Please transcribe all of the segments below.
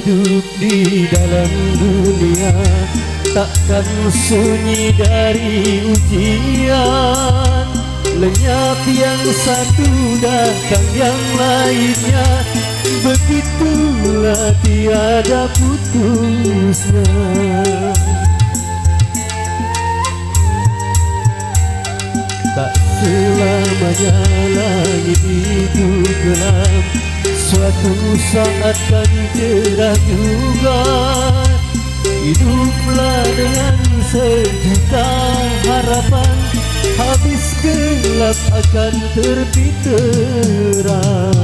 hidup di dalam dunia takkan sunyi dari ujian. Lenyap yang satu datang yang lainnya, begitulah tiada putusnya. Tak selamanya langit itu gelap, suatu saat kan cerah juga. Hiduplah dengan sejuta harapan, habis gelap akan terbit terang.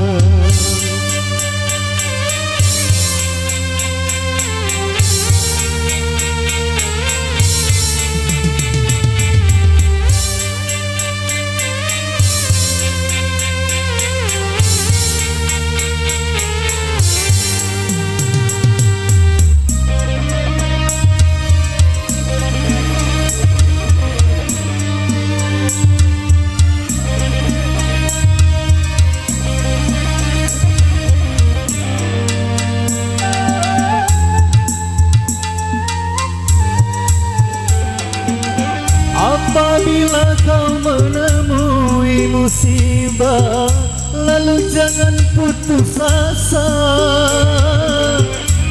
Apabila kau menemui musibah, lalu jangan putus asa.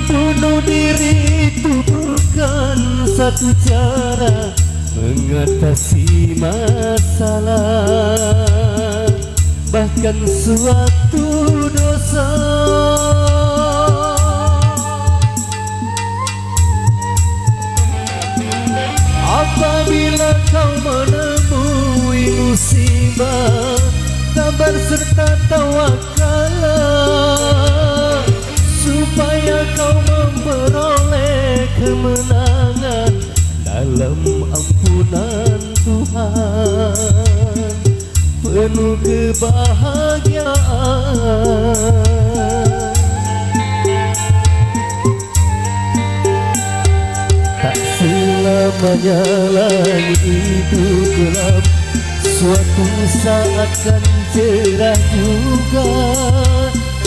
Bunuh diri itu bukan satu cara mengatasi masalah, bahkan suatu dosa. Apabila kau menemui musibah, sabar serta tawakallah, supaya kau memperoleh kemenangan dalam ampunan Tuhan, penuh kebahagiaan. Selamanya langit itu gelap, suatu saat kan cerah juga.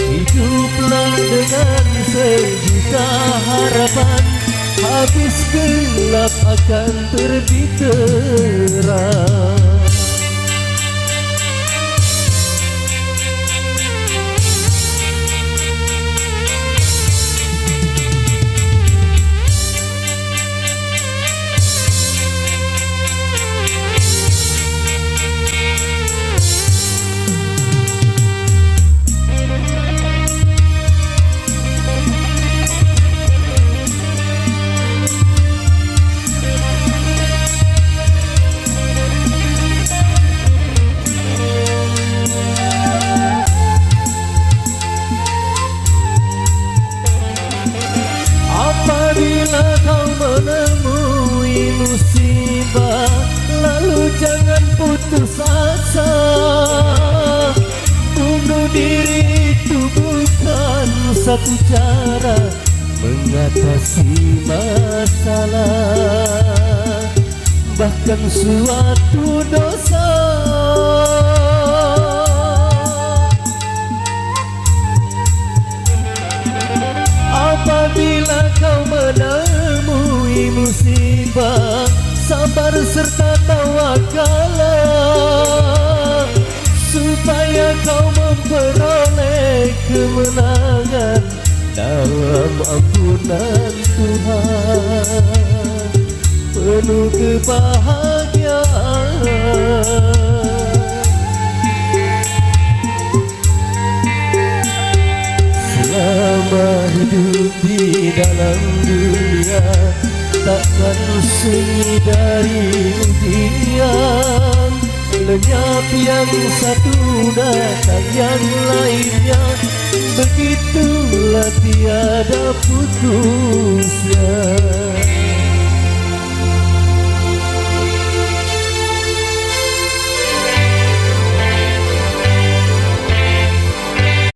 Hiduplah dengan sejuta harapan, habis gelap akan terbit terang. Apabila kau menemui musibah, lalu jangan putus asa. Bunuh diri itu bukan satu cara mengatasi masalah, bahkan suatu dosa. Apabila kau menemui musibah, sabar serta tawakallah, supaya kau memperoleh kemenangan dalam ampunan Tuhan, penuh kebahagiaan. Selama hidup di dalam dunia takkan sunyi dari ujian. Lenyap yang satu datang yang lainnya, begitulah tiada putusnya.